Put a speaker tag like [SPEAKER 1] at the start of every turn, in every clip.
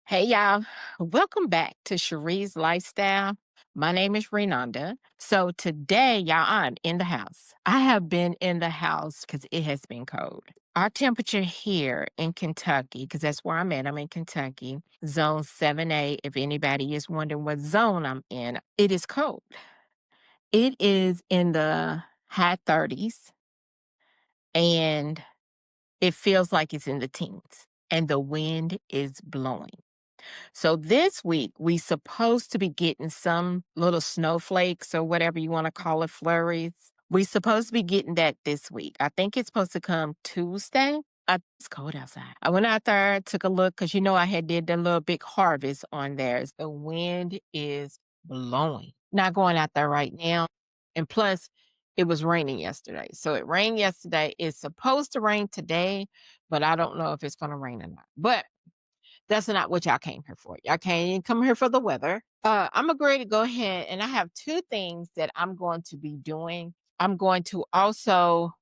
[SPEAKER 1] Hey y'all, welcome back to Cheree's Lifestyle. My name is Renanda. So today, y'all, I'm in the house. I have been in the house because it has been cold. Our temperature here in Kentucky, because that's where I'm at, I'm in Kentucky, zone 7A. If anybody is wondering what zone I'm in, it is cold. It is in the high 30s and it feels like it's in the teens, and the wind is blowing. So this week we supposed to be getting some little snowflakes or whatever you want to call it, flurries. We supposed to be getting that this week. I think it's supposed to come Tuesday. It's cold outside. I went out there, took a look because I had did the little big harvest on there. The wind is blowing. Not going out there right now. And plus, it was raining yesterday. So it rained yesterday. It's supposed to rain today, but I don't know if it's going to rain or not. But that's not what y'all came here for. Y'all can't come here for the weather. I'm going to go ahead and I have two things that I'm going to be doing. I'm going to also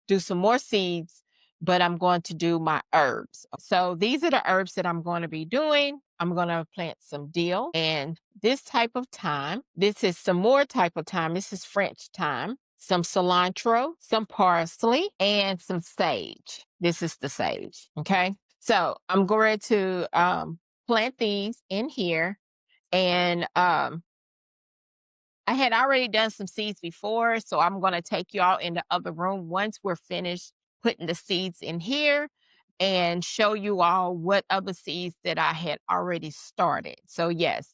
[SPEAKER 1] do some more seeds, but I'm going to do my herbs. So these are the herbs that I'm going to be doing. I'm going to plant some dill and this type of thyme. This is some more type of thyme. This is French thyme. Some cilantro, some parsley, and some sage. This is the sage. Okay. So I'm going to plant these in here. And I had already done some seeds before, so I'm going to take y'all in the other room once we're finished putting the seeds in here and show you all what other seeds that I had already started. So yes,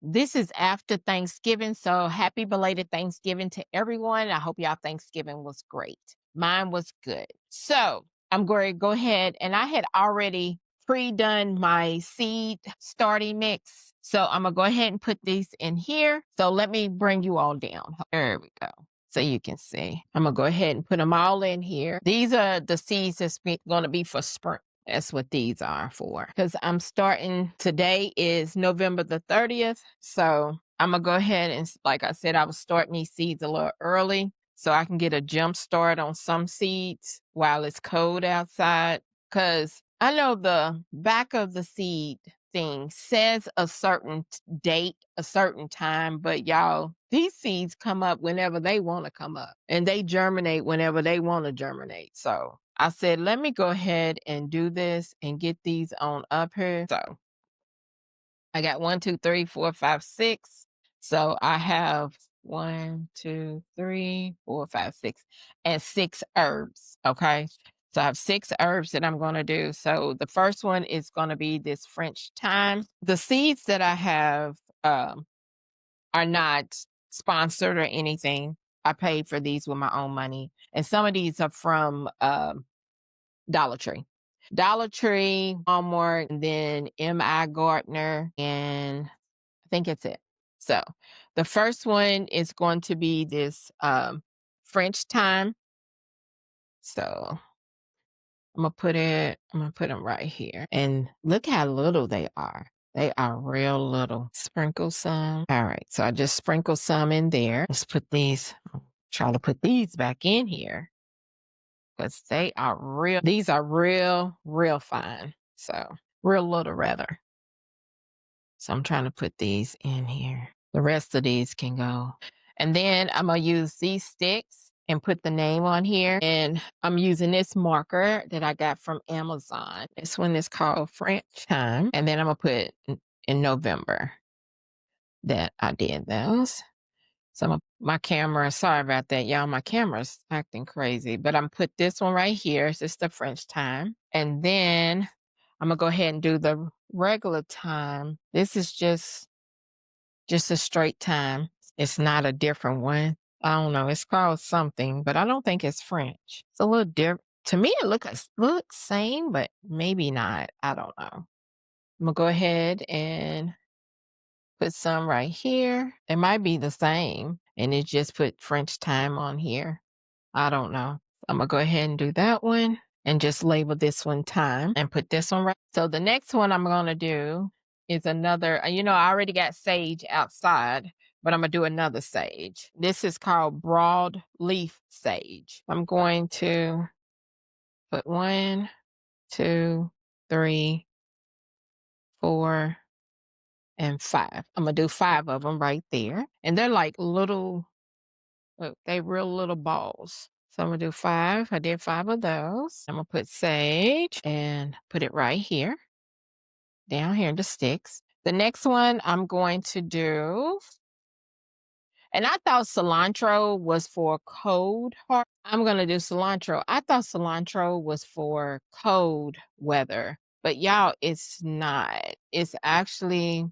[SPEAKER 1] this is after Thanksgiving, so happy belated Thanksgiving to everyone. I hope y'all Thanksgiving was great. Mine was good. So I'm going to go ahead, and I had already pre-done my seed starting mix. So I'm gonna go ahead and put these in here. So let me bring you all down. There we go. So you can see. I'm gonna go ahead and put them all in here. These are the seeds that's gonna be for spring. That's what these are for. Because I'm starting, today is November the 30th. So I'm gonna go ahead and, like I said, I was starting these seeds a little early so I can get a jump start on some seeds while it's cold outside. Because I know the back of the seed thing says a certain date, a certain time, but y'all, these seeds come up whenever they want to come up and they germinate whenever they want to germinate. So I said, let me go ahead and do this and get these on up here. So I got 1, 2, 3, 4, 5, 6. So I have 1, 2, 3, 4, 5, 6, and 6 herbs. Okay. So I have 6 herbs that I'm going to do. So the first one is going to be this French thyme. The seeds that I have are not sponsored or anything. I paid for these with my own money. And some of these are from Dollar Tree. Dollar Tree, Walmart, and then M.I. Gardner, and I think it's it. So the first one is going to be this French thyme. So I'm gonna put them right here. And look how little they are. They are real little. Sprinkle some. All right. So I just sprinkle some in there. Let's put these, try to put these back in here because they are real. These are real, real fine. So real little rather. So I'm trying to put these in here. The rest of these can go. And then I'm going to use these sticks and put the name on here. And I'm using this marker that I got from Amazon. This one is called French Time. And then I'm going to put in November that I did those. So my camera, sorry about that, y'all. My camera's acting crazy. But I'm put this one right here. This is the French Time. And then I'm going to go ahead and do the regular time. This is just a straight time. It's not a different one. I don't know. It's called something, but I don't think it's French. It's a little different. To me, it looks same, but maybe not. I don't know. I'm gonna go ahead and put some right here. It might be the same, and it just put French time on here. I don't know. I'm gonna go ahead and do that one and just label this one time and put this one right. So the next one I'm gonna do is another, I already got sage outside, but I'm gonna do another sage. This is called broad leaf sage. I'm going to put 1, 2, 3, 4, and 5. I'm going to do 5 of them right there. And they're like little, look, they real little balls. So I'm going to do 5. I did 5 of those. I'm going to put sage and put it right here, down here in the sticks. The next one I'm going to do, and I thought cilantro was for cold heart. I'm going to do cilantro. I thought cilantro was for cold weather, but y'all, it's not. It's actually,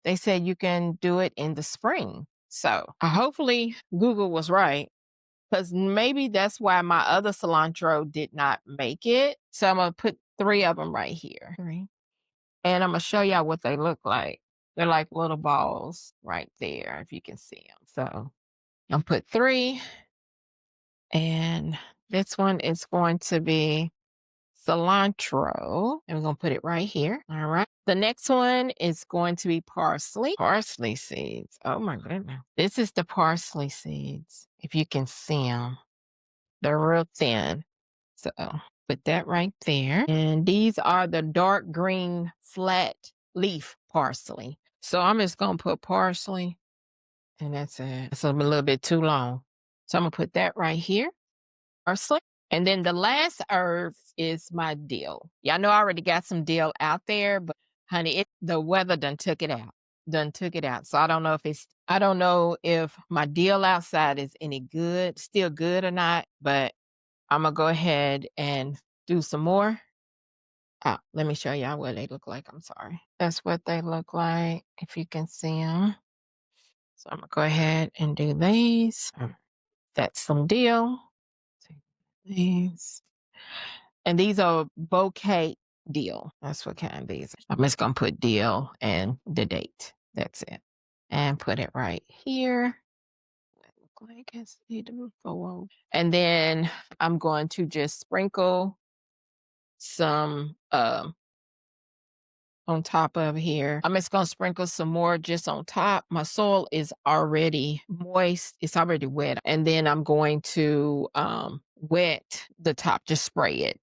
[SPEAKER 1] they said you can do it in the spring. So hopefully Google was right, because maybe that's why my other cilantro did not make it. So I'm going to put 3 of them right here. 3. And I'm going to show y'all what they look like. They're like little balls right there, if you can see them. So I'll put 3. And this one is going to be cilantro. And we're going to put it right here. All right. The next one is going to be parsley. Parsley seeds. Oh my goodness. This is the parsley seeds. If you can see them, they're real thin. So put that right there. And these are the dark green flat leaf parsley. So I'm just going to put parsley, and that's it. It's a little bit too long. So I'm going to put that right here. Parsley. And then the last herb is my dill. Yeah, I know I already got some dill out there, but honey, the weather done took it out. So I don't know if my dill outside is any good, still good or not, but I'm gonna go ahead and do some more. Oh, let me show y'all what they look like. I'm sorry. That's what they look like, if you can see them. So I'm gonna go ahead and do these. That's some dill. Take these. And these are bouquet deal. That's what kind these are. I'm just going to put deal and the date. That's it. And put it right here. Look like it's need to go over. And then I'm going to just sprinkle some on top of here. I'm just going to sprinkle some more just on top. My soil is already moist. It's already wet. And then I'm going to wet the top, just spray it.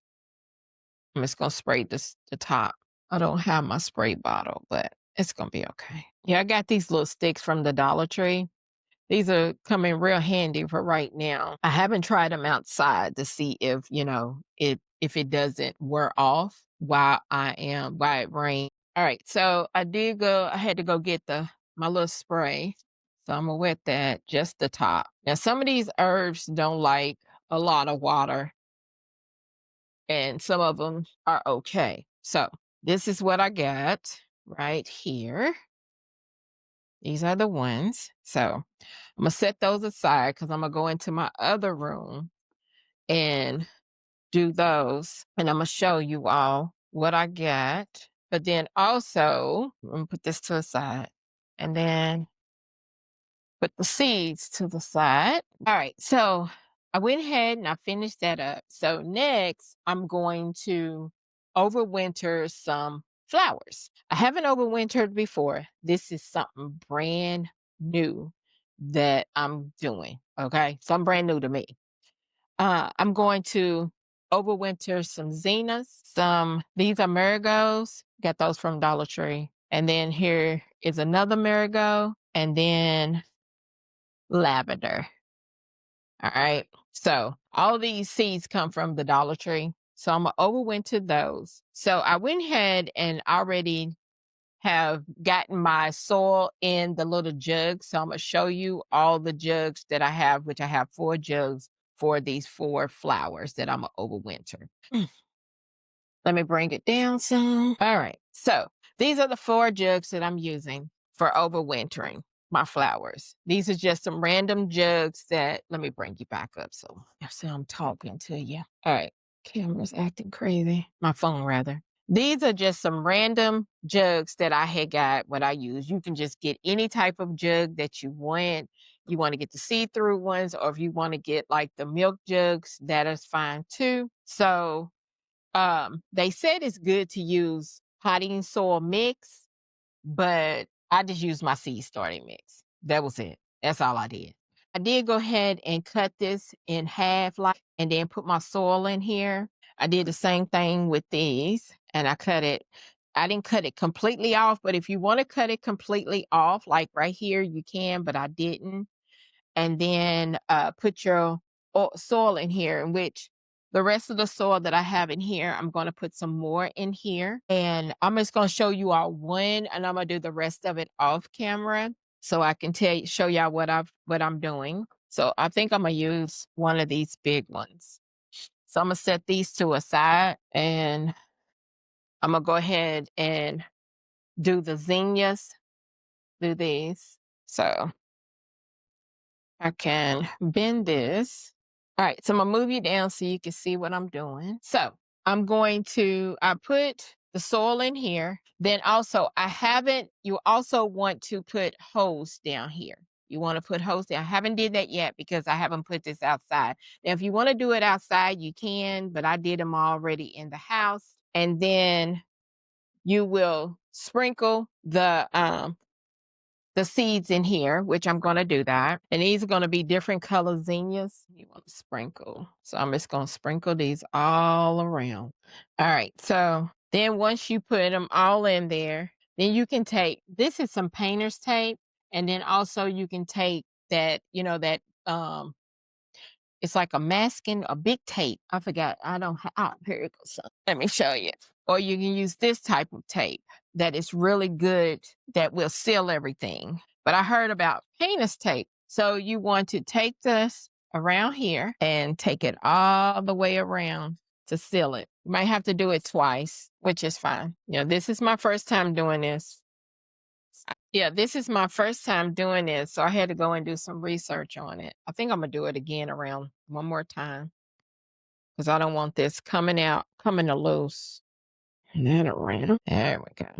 [SPEAKER 1] I'm just going to spray the top. I don't have my spray bottle, but it's going to be okay. Yeah, I got these little sticks from the Dollar Tree. These are coming real handy for right now. I haven't tried them outside to see if, if it doesn't wear off while it rains. All right, so I had to go get my little spray. So I'm going to wet that, just the top. Now, some of these herbs don't like a lot of water, and some of them are okay. So this is what I got right here. These are the ones. So I'm going to set those aside because I'm going to go into my other room and do those. And I'm going to show you all what I got. But then also, I'm going to put this to the side. And then put the seeds to the side. All right. So I went ahead and I finished that up. So next, I'm going to overwinter some flowers. I haven't overwintered before. This is something brand new that I'm doing. Okay. Something brand new to me. I'm going to overwinter some zinnias. These are marigolds. Got those from Dollar Tree. And then here is another marigold. And then lavender. All right. So all these seeds come from the Dollar Tree. So I'm going to overwinter those. So I went ahead and already have gotten my soil in the little jugs. So I'm going to show you all the jugs that I have, which I have 4 jugs for these 4 flowers that I'm going to overwinter. Let me bring it down some. All right. So these are the 4 jugs that I'm using for overwintering my flowers. These are just some random jugs that, let me bring you back up so I'm talking to you. All right. Camera's acting crazy. My phone, rather. These are just some random jugs that I had got what I use. You can just get any type of jug that you want. You want to get the see-through ones, or if you want to get like the milk jugs, that is fine too. So they said it's good to use potting soil mix, but I just used my seed starting mix. That was it. That's all I did. I did go ahead and cut this in half, and then put my soil in here. I did the same thing with these, and I cut it I didn't cut it completely off, but if you want to cut it completely off, like right here, you can, but I didn't. And then put your soil in here, in which the rest of the soil that I have in here, I'm going to put some more in here. And I'm just going to show you all one, and I'm going to do the rest of it off camera so I can show y'all what I'm doing. So I think I'm going to use one of these big ones. So I'm going to set these two aside, and I'm going to go ahead and do the zinnias, do these. So I can bend this. All right, so I'm gonna move you down so you can see what I'm doing. So I put the soil in here. Then also you also want to put holes down here. You want to put holes down. I haven't did that yet because I haven't put this outside. Now, if you want to do it outside, you can, but I did them already in the house. And then you will sprinkle the seeds in here, which I'm going to do that. And these are going to be different color zinnias. You want to sprinkle. So I'm just going to sprinkle these all around. All right. So then once you put them all in there, then you can this is some painter's tape. And then also you can take that, it's like a big tape. I forgot. I don't have, here it goes. Let me show you. Or you can use this type of tape that is really good, that will seal everything. But I heard about painter's tape. So you want to take this around here and take it all the way around to seal it. You might have to do it twice, which is fine. This is my first time doing this. Yeah, this is my first time doing this, so I had to go and do some research on it. I think I'm going to do it again around one more time because I don't want this coming to loose. And then around. There we go.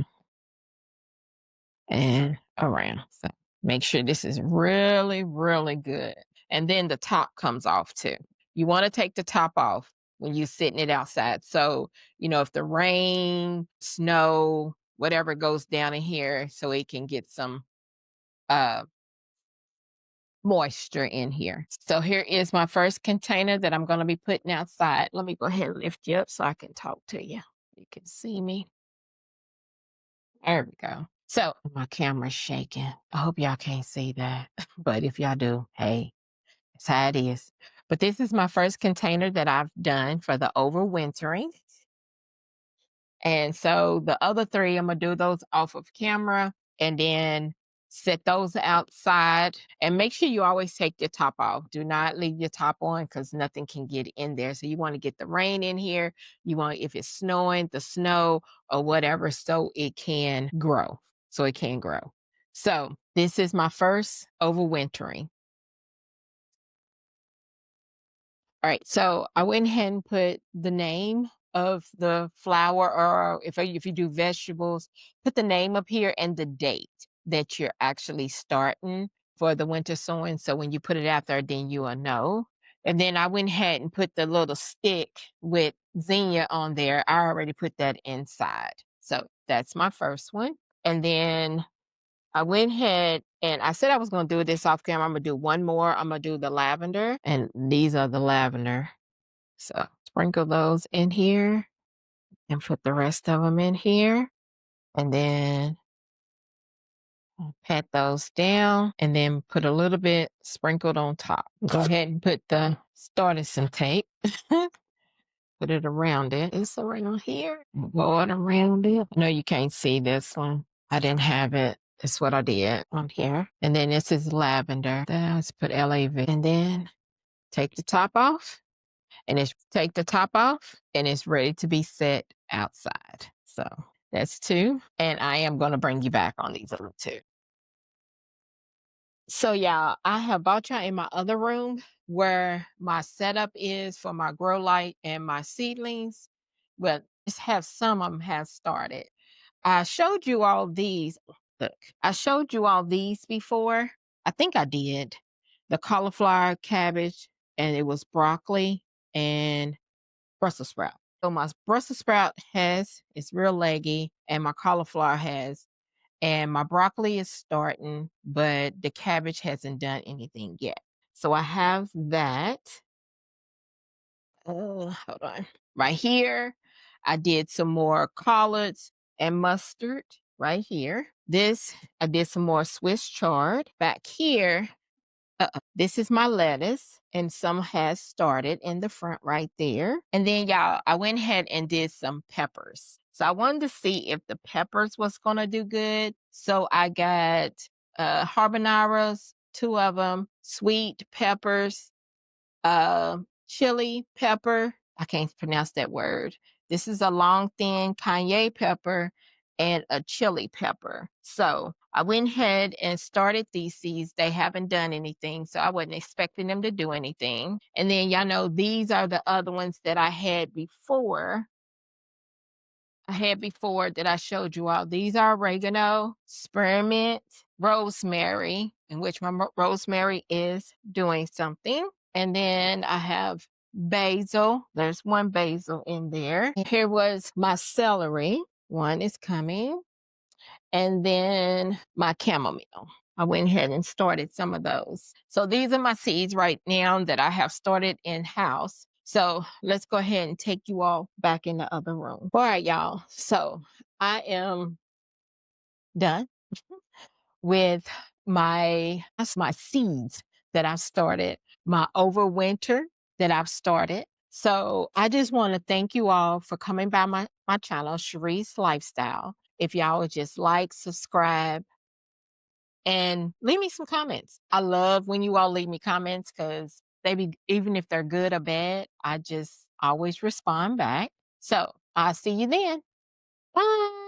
[SPEAKER 1] And around. So make sure this is really, really good. And then the top comes off too. You want to take the top off when you're sitting it outside. So, if the rain, snow, whatever goes down in here, so it can get some moisture in here. So here is my first container that I'm going to be putting outside. Let me go ahead and lift you up so I can talk to you. You can see me. There we go. So my camera's shaking. I hope y'all can't see that. But if y'all do, hey, that's how it is. But this is my first container that I've done for the overwintering. And so the other three, I'm going to do those off of camera and then set those outside. And make sure you always take your top off. Do not leave your top on because nothing can get in there. So you want to get the rain in here. You want, if it's snowing, the snow or whatever, so it can grow. So this is my first overwintering. All right, so I went ahead and put the name of the flower, or if you do vegetables, put the name up here and the date that you're actually starting for the winter sowing. So when you put it out there, then you will know. And then I went ahead and put the little stick with zinnia on there. I already put that inside. So that's my first one. And then I went ahead and I said I was going to do this off camera. I'm going to do one more. I'm going to do the lavender. And these are the lavender. So sprinkle those in here and put the rest of them in here. And then pat those down and then put a little bit sprinkled on top. Go ahead and put started some tape. Put it around it. It's around here. Go it around it. No, you can't see this one. I didn't have it. That's what I did on here. And then this is lavender. Let's put LAV. And then take the top off. And take the top off and it's ready to be set outside. So that's two. And I am going to bring you back on these other two. So y'all, I have brought y'all in my other room where my setup is for my grow light and my seedlings. Well, just have some of them have started. I showed you all these. Look, I showed you all these before. I think I did. The cauliflower, cabbage, and it was broccoli and Brussels sprout. So my Brussels sprout it's real leggy, and my cauliflower has. And my broccoli is starting, but the cabbage hasn't done anything yet. So I have that. Hold on. Right here, I did some more collards and mustard right here. This, I did some more Swiss chard. Back here, this is my lettuce, and some has started in the front right there. And then, y'all, I went ahead and did some peppers. So I wanted to see if the peppers was gonna do good. So I got habaneros, two of them, sweet peppers, uh, chili pepper. I can't pronounce that word. This is a long, thin cayenne pepper and a chili pepper. So I went ahead and started these seeds. They haven't done anything, so I wasn't expecting them to do anything. And then y'all know these are the other ones that I had before. That I showed you all. These are oregano, spearmint, rosemary, in which my rosemary is doing something. And then I have basil. There's one basil in there. And here was my celery. One is coming. And then my chamomile. I went ahead and started some of those. So these are my seeds right now that I have started in house. So let's go ahead and take you all back in the other room. All right, y'all. So I am done with that's my seeds that I've started, my overwinter that I've started. So I just want to thank you all for coming by my channel, Chere'er's Lifestyle. If y'all would just like, subscribe, and leave me some comments. I love when you all leave me comments because they be, even if they're good or bad, I just always respond back. So I'll see you then. Bye.